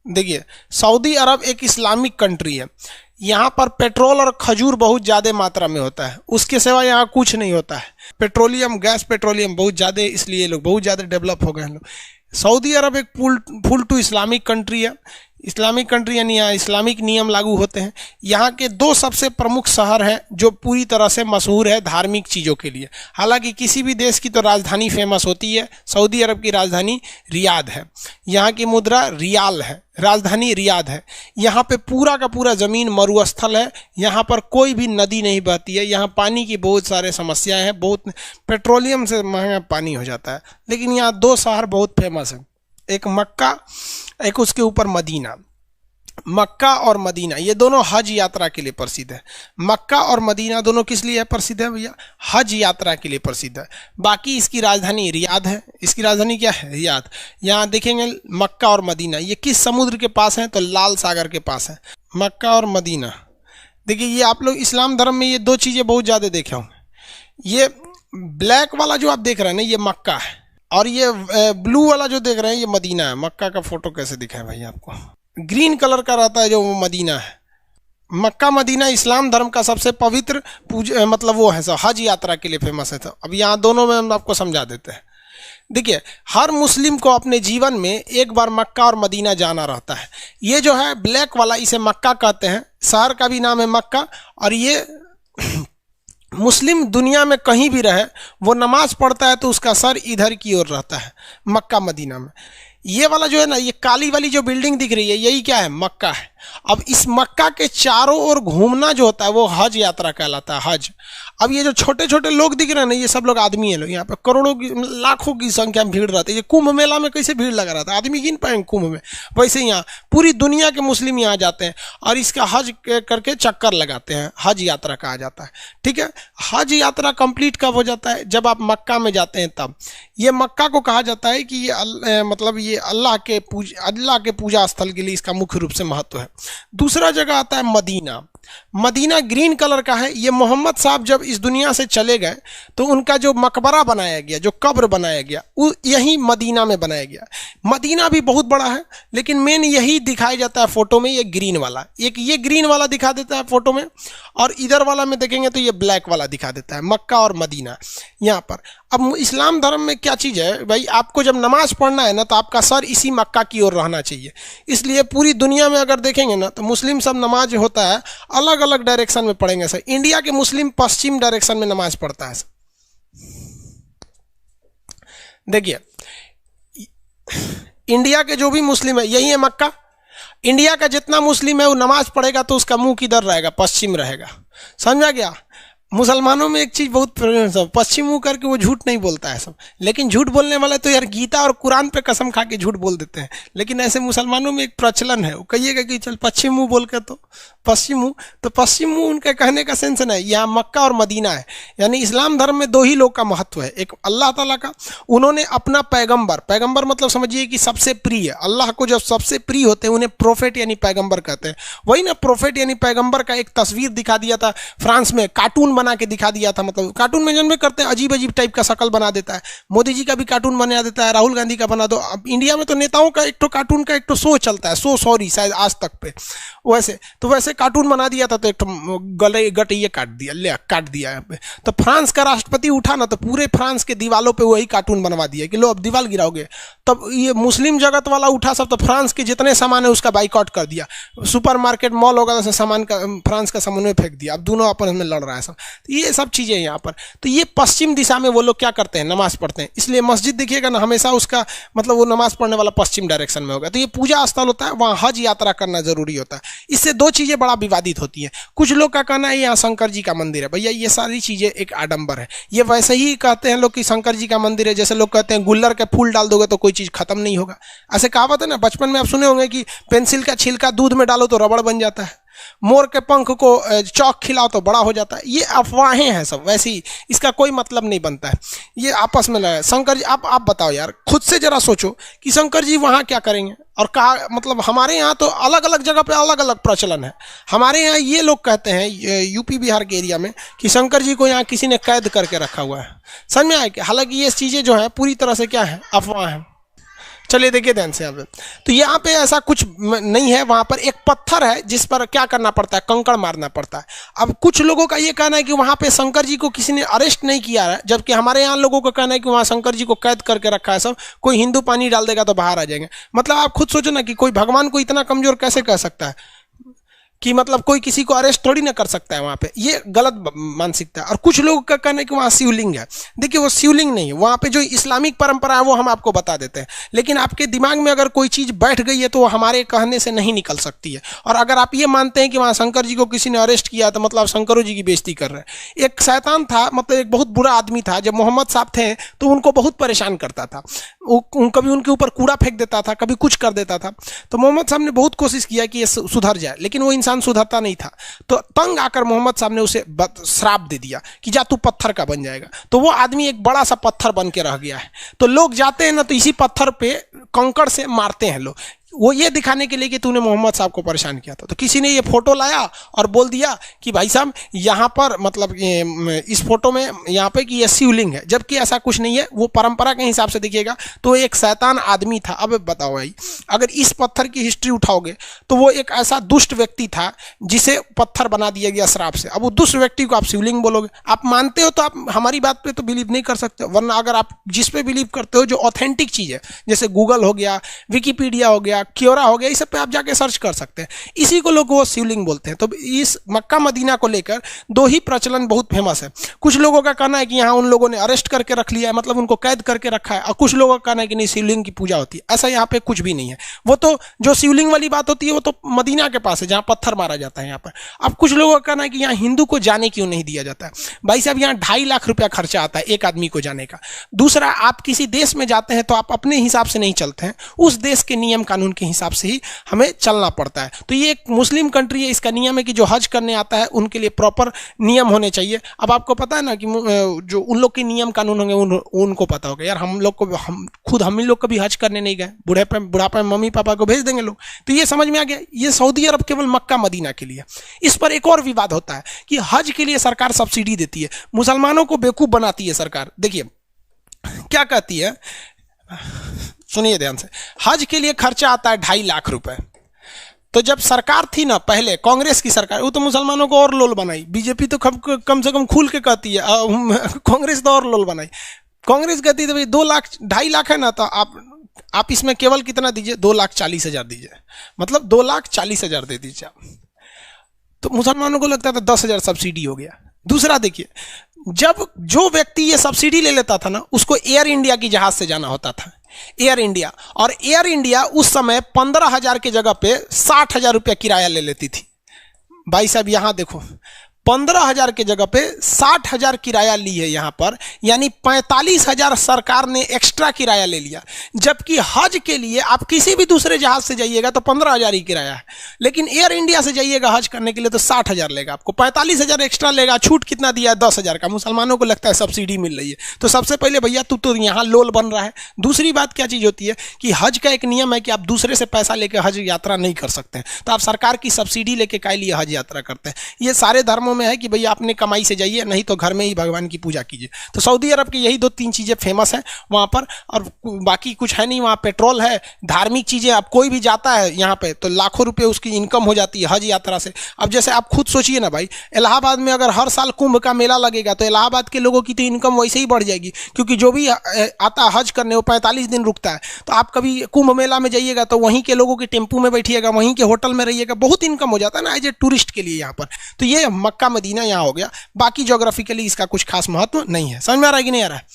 देखिए, सऊदी अरब एक Islamic country है। यहाँ पर पेट्रोल और खजूर बहुत ज़्यादा मात्रा में होता है, उसके सिवा यहाँ कुछ नहीं होता है। पेट्रोलियम, गैस पेट्रोलियम बहुत ज़्यादा, इसलिए लोग बहुत ज़्यादा डेवलप हो गए हैं लोग। सऊदी अरब एक फुल टू इस्लामिक कंट्री है। इस्लामिक कंट्री यानी यहाँ इस्लामिक नियम लागू होते हैं। यहाँ के दो सबसे प्रमुख शहर हैं जो पूरी तरह से मशहूर है धार्मिक चीज़ों के लिए। हालांकि किसी भी देश की तो राजधानी फेमस होती है, सऊदी अरब की राजधानी रियाद है। यहाँ की मुद्रा रियाल है, राजधानी रियाद है। यहाँ पे पूरा का पूरा ज़मीन मरुस्थल है, यहाँ पर कोई भी नदी नहीं बहती है। यहाँ पानी की बहुत सारे समस्याएं हैं, बहुत पेट्रोलियम से महंगा पानी हो जाता है। लेकिन यहाँ दो शहर बहुत फेमस हैं, एक मक्का, एक उसके ऊपर मदीना। मक्का और मदीना ये दोनों हज यात्रा के लिए प्रसिद्ध है। मक्का और मदीना दोनों किस लिए प्रसिद्ध है भैया? हज यात्रा के लिए प्रसिद्ध है। बाकी इसकी राजधानी रियाद है। इसकी राजधानी क्या है? रियाद। यहाँ देखेंगे मक्का और मदीना ये किस समुद्र के पास है? तो लाल सागर के पास है, मक्का और मदीना। देखिए, ये आप लोग इस्लाम धर्म में ये दो चीज़ें बहुत ज़्यादा देखे होंगे। ये ब्लैक वाला जो आप देख रहे हैं ना, ये मक्का है, और ये ब्लू वाला जो देख रहे हैं ये मदीना है। मक्का का फोटो कैसे दिखा है भाई आपको? ग्रीन कलर का रहता है जो वो मदीना है। मक्का मदीना इस्लाम धर्म का सबसे पवित्र मतलब वो है, सब हज यात्रा के लिए फेमस है। तो अब यहाँ दोनों में हम आपको समझा देते हैं। देखिए, हर मुस्लिम को अपने जीवन में एक बार मक्का और मदीना जाना रहता है। ये जो है ब्लैक वाला, इसे मक्का कहते हैं, शहर का भी नाम है मक्का। और ये मुस्लिम दुनिया में कहीं भी रहे, वो नमाज पढ़ता है तो उसका सर इधर की ओर रहता है मक्का मदीना में। ये वाला जो है ना, ये काली वाली जो बिल्डिंग दिख रही है, यही क्या है? मक्का है। अब इस मक्का के चारों ओर घूमना जो होता है वो हज यात्रा कहलाता है, हज। अब ये जो छोटे छोटे लोग दिख रहे हैं ना, ये सब लोग आदमी हैं। लोग यहाँ पे करोड़ों की, लाखों की संख्या में भीड़ रहती है। ये कुंभ मेला में कैसे भीड़ लगा रहता है, आदमी गिन पाएंगे कुंभ में, वैसे यहाँ पूरी दुनिया के मुस्लिम यहाँ जाते हैं और इसका हज करके चक्कर लगाते हैं। हज यात्रा कहा जाता है, ठीक है। हज यात्रा कंप्लीट कब हो जाता है? जब आप मक्का में जाते हैं तब। ये मक्का को कहा जाता है कि ये मतलब ये अल्लाह के पूजा स्थल के लिए इसका मुख्य रूप से महत्व है। दूसरा जगह आता है मदीना। मदीना ग्रीन कलर का है। ये मोहम्मद साहब जब इस दुनिया से चले गए तो उनका जो मकबरा बनाया गया, जो कब्र बनाया गया, वो यही मदीना में बनाया गया। मदीना भी बहुत बड़ा है, लेकिन मेन यही दिखाया जाता है फोटो में, ये ग्रीन वाला। एक ये ग्रीन वाला दिखा देता है फोटो में, और इधर वाला में देखेंगे तो ये ब्लैक वाला दिखा देता है, मक्का और मदीना यहाँ पर। अब इस्लाम धर्म में क्या चीज़ है भाई, आपको जब नमाज पढ़ना है ना तो आपका सर इसी मक्का की ओर रहना चाहिए। इसलिए पूरी दुनिया में अगर देखेंगे ना तो मुस्लिम सब नमाज होता है अलग अलग डायरेक्शन में पढ़ेंगे सर। इंडिया के मुस्लिम पश्चिम डायरेक्शन में नमाज पढ़ता है सर। देखिए, इंडिया के जो भी मुस्लिम है, यही है मक्का। इंडिया का जितना मुस्लिम है वो नमाज पढ़ेगा तो उसका मुंह किधर रहेगा? पश्चिम रहेगा। समझा गया? मुसलमानों में एक चीज़ बहुत सब पश्चिम मुँह करके वो झूठ नहीं बोलता है सब, लेकिन झूठ बोलने वाले तो यार गीता और कुरान पे कसम खा के झूठ बोल देते हैं। लेकिन ऐसे मुसलमानों में एक प्रचलन है, वो कहिएगा कि चल पश्चिम मुँह बोल के, तो पश्चिम मुँह, तो पश्चिम मुँह उनके कहने का सेंस नहीं। यहाँ मक्का और मदीना है, यानी इस्लाम धर्म में दो ही लोग का महत्व है। एक अल्लाह ताला का, उन्होंने अपना पैगम्बर मतलब समझिए कि सबसे प्रिय, अल्लाह को जब सबसे प्रिय होते हैं उन्हें प्रोफेट यानी पैगम्बर कहते हैं। वही ना, प्रोफेट यानी पैगम्बर का एक तस्वीर दिखा दिया था फ्रांस में, कार्टून बना के दिखा दिया था। मतलब कार्टून में जन्म करते हैं, अजीब अजीब टाइप का शक्ल बना देता है। मोदी जी का भी कार्टून बना देता है, राहुल गांधी का बना दो। अब इंडिया में तो नेताओं का एक तो कार्टून का एक तो शो चलता है, सॉरी शायद आज तक पे, वैसे कार्टून बना दिया था तो एक तो गले गटैया काट दिया यहाँ पे। तो फ्रांस का राष्ट्रपति उठा ना तो पूरे फ्रांस के दीवालों पे वही कार्टून बनवा दिया कि लो अब दीवार गिराओगे। तब ये मुस्लिम जगत वाला उठा सब, तो फ्रांस के जितने सामान है उसका बाइकआउट कर दिया। सुपरमार्केट मॉल वगैरह से सामान का फ्रांस का सामान में फेंक दिया। अब दोनों आपस में लड़ रहा है सब। तो ये सब चीज़ें यहाँ पर। तो ये पश्चिम दिशा में वो लोग क्या करते हैं? नमाज पढ़ते हैं। इसलिए मस्जिद देखिएगा ना, हमेशा उसका मतलब वो नमाज पढ़ने वाला पश्चिम डायरेक्शन में होगा। तो ये पूजा स्थल होता है, वहाँ हज यात्रा करना जरूरी होता है। इससे दो चीज़ें बड़ा विवादित होती हैं। कुछ लोग का कहना है यहाँ शंकर जी का मंदिर है। भैया ये सारी चीज़ें एक आडंबर है। ये वैसे ही कहते हैं लोग कि शंकर जी का मंदिर है, जैसे लोग कहते हैं गुल्लर के फूल डाल दोगे तो कोई चीज़ खत्म नहीं होगा। ऐसे कहावत है ना, बचपन में आप सुने होंगे कि पेंसिल का छिलका दूध में डालो तो रबड़ बन जाता है, मोर के पंख को चौक खिलाओ तो बड़ा हो जाता है। ये अफवाहें हैं सब, वैसे ही इसका कोई मतलब नहीं बनता है। ये आपस में लगा शंकर जी। आप बताओ यार, खुद से जरा सोचो कि शंकर जी वहाँ क्या करेंगे। और कहा मतलब हमारे यहाँ तो अलग अलग जगह पे अलग अलग प्रचलन है। हमारे यहाँ ये लोग कहते हैं यूपी बिहार के एरिया में कि शंकर जी को यहाँ किसी ने कैद करके रखा हुआ है। समझ में आए कि हालांकि ये चीज़ें जो है पूरी तरह से क्या है, अफवाह है। चलिए देखिए ध्यान से यहाँ पे, तो यहाँ पे ऐसा कुछ नहीं है, वहां पर एक पत्थर है जिस पर क्या करना पड़ता है, कंकड़ मारना पड़ता है। अब कुछ लोगों का ये कहना है कि वहां पे शंकर जी को किसी ने अरेस्ट नहीं किया है, जबकि हमारे यहाँ लोगों का कहना है कि वहां शंकर जी को कैद करके रखा है सब, कोई हिंदू पानी डाल देगा तो बाहर आ जाएंगे। मतलब आप खुद सोचो ना कि कोई भगवान को इतना कमजोर कैसे कह सकता है कि मतलब कोई किसी को अरेस्ट थोड़ी ना कर सकता है वहां पे, ये गलत मानसिकता है। और कुछ लोगों का कहना है कि वहां शिवलिंग है, देखिए वो शिवलिंग नहीं है, वहां पे जो इस्लामिक परंपरा है वो हम आपको बता देते हैं, लेकिन आपके दिमाग में अगर कोई चीज बैठ गई है तो वो हमारे कहने से नहीं निकल सकती है। और अगर आप ये मानते हैं कि वहां शंकर जी को किसी ने अरेस्ट किया तो मतलब शंकरों जी की बेइज्जती कर रहे हैं। एक शैतान था, मतलब एक बहुत बुरा आदमी था, जब मोहम्मद साहब थे तो उनको बहुत परेशान करता था, कभी उनके ऊपर कूड़ा फेंक देता था, कभी कुछ कर देता था। तो मोहम्मद साहब ने बहुत कोशिश किया कि ये सुधर जाए, लेकिन वो इंसान सुधरता नहीं था। तो तंग आकर मोहम्मद साहब ने उसे श्राप दे दिया कि जा तू पत्थर का बन जाएगा। तो वो आदमी एक बड़ा सा पत्थर बन के रह गया है। तो लोग जाते हैं ना तो इसी पत्थर पे कंकड़ से मारते हैं लोग, वो ये दिखाने के लिए कि तूने मोहम्मद साहब को परेशान किया था। तो किसी ने ये फोटो लाया और बोल दिया कि भाई साहब यहाँ पर मतलब इस फोटो में यहाँ पे कि ये शिवलिंग है, जबकि ऐसा कुछ नहीं है। वो परंपरा के हिसाब से देखिएगा तो एक शैतान आदमी था। अब बताओ भाई, अगर इस पत्थर की हिस्ट्री उठाओगे तो वो एक ऐसा दुष्ट व्यक्ति था जिसे पत्थर बना दिया गया श्राप से। अब वो दुष्ट व्यक्ति को आप शिवलिंग बोलोगे, आप मानते हो तो आप हमारी बात पे तो बिलीव नहीं कर सकते, वरना अगर आप जिस पे बिलीव करते हो जो ऑथेंटिक चीज़ है, जैसे गूगल हो गया, विकीपीडिया हो गया, क्योरा हो गया, इस सब पे आप जाके सर्च कर सकते हैं। इसी को लोग वो शिवलिंग बोलते हैं। तो इस मक्का मदीना को लेकर दो ही प्रचलन बहुत फेमस है। कुछ लोगों का कहना है कि यहाँ उन लोगों ने अरेस्ट करके रख लिया है, मतलब उनको कैद करके रखा है, और कुछ लोगों का कहना है कि नहीं शिवलिंग की पूजा होती है। ऐसा यहाँ पे कुछ भी नहीं है। वो तो जो शिवलिंग वाली बात होती है वो तो मदीना के पास है जहाँ पत्थर मारा जाता है यहाँ पर। अब कुछ लोगों का कहना है कि यहाँ हिंदू को जाने क्यों नहीं दिया जाता है। भाई साहब यहाँ 2.5 लाख रुपया खर्चा आता है एक आदमी को जाने का। दूसरा, आप किसी देश में जाते हैं तो आप अपने हिसाब से नहीं चलते हैं, उस देश के नियम कानून के हिसाब से ही हमें चलना पड़ता है। तो ये एक मुस्लिम कंट्री है, इसका नियम है कि जो हज करने आता है उनके लिए प्रॉपर नियम होने चाहिए। अब आपको पता है ना कि जो उन लोग के नियम कानून होंगे उनको पता होगा। यार हम लोग को हम लोग कभी हज करने नहीं गए, बुढ़ापे में मम्मी पापा को भेज देंगे लोग। तो ये समझ में आ गया, ये सऊदी अरब केवल मक्का मदीना के लिए। इस पर एक और विवाद होता है कि हज के लिए सरकार सब्सिडी देती है, मुसलमानों को बेवकूफ बनाती है सरकार। देखिए क्या कहती है, सुनिए ध्यान से। हज के लिए खर्चा आता है 2.5 लाख रुपए। तो जब सरकार थी ना पहले कांग्रेस की सरकार, वो तो मुसलमानों को और लोल बनाई। बीजेपी तो कम से कम खुल के कहती है, कांग्रेस तो और लोल बनाई। कांग्रेस कहती है भाई 2.5 लाख है ना, तो आप इसमें केवल कितना दीजिए, 2,40,000 दीजिए, मतलब 2,40,000 दे दीजिए आप। तो मुसलमानों को लगता था 10,000 सब्सिडी हो गया। दूसरा देखिए, जब जो व्यक्ति ये सब्सिडी ले लेता था ना, उसको एयर इंडिया की जहाज से जाना होता था, एयर इंडिया। और एयर इंडिया उस समय 15,000 की जगह पे 60,000 रुपया किराया ले लेती थी। भाई साहब यहाँ देखो, 15,000 की जगह पे 60,000 किराया ली है यहाँ पर, यानी 45,000 सरकार ने एक्स्ट्रा किराया ले लिया। जबकि हज के लिए आप किसी भी दूसरे जहाज से जाइएगा तो 15,000 ही किराया है, लेकिन एयर इंडिया से जाइएगा हज करने के लिए तो 60,000 लेगा, आपको 45,000 एक्स्ट्रा लेगा। छूट कितना दिया है, 10,000 का। मुसलमानों को लगता है सब्सिडी मिल रही है। तो सबसे पहले भैया तू तो यहाँ लोल बन रहा है। दूसरी बात क्या चीज़ होती है कि हज का एक नियम है कि आप दूसरे से पैसा लेकर हज यात्रा नहीं कर सकते हैं। तो आप सरकार की सब्सिडी लेके काय लिए हज यात्रा करते हैं। ये सारे धर्मों में है कि भैया अपने कमाई से जाइए, नहीं तो घर में ही भगवान की पूजा कीजिए। तो सऊदी अरब की यही 2-3 चीज़ें फेमस हैं वहाँ पर, और बाकी कुछ है नहीं। वहाँ पेट्रोल है, धार्मिक चीज़ें। अब कोई भी जाता है यहाँ पे तो लाखों रुपए उसकी इनकम हो जाती है हज यात्रा से। अब जैसे आप खुद सोचिए ना भाई, इलाहाबाद में अगर हर साल कुंभ का मेला लगेगा तो इलाहाबाद के लोगों की तो इनकम वैसे ही बढ़ जाएगी, क्योंकि जो भी आता है हज करने वो 45 दिन रुकता है। तो आप कभी कुंभ मेला में जाइएगा तो वहीं के लोगों के टेम्पू में बैठिएगा, वहीं के होटल में रहिएगा, बहुत इनकम हो जाता है ना एज ए टूरिस्ट के लिए यहाँ पर। तो ये मक्का मदीना यहाँ हो गया। बाकी ज्योग्राफिकली इसका कुछ खास महत्व नहीं है। समझ में आ रहा है कि नहीं आ रहा है?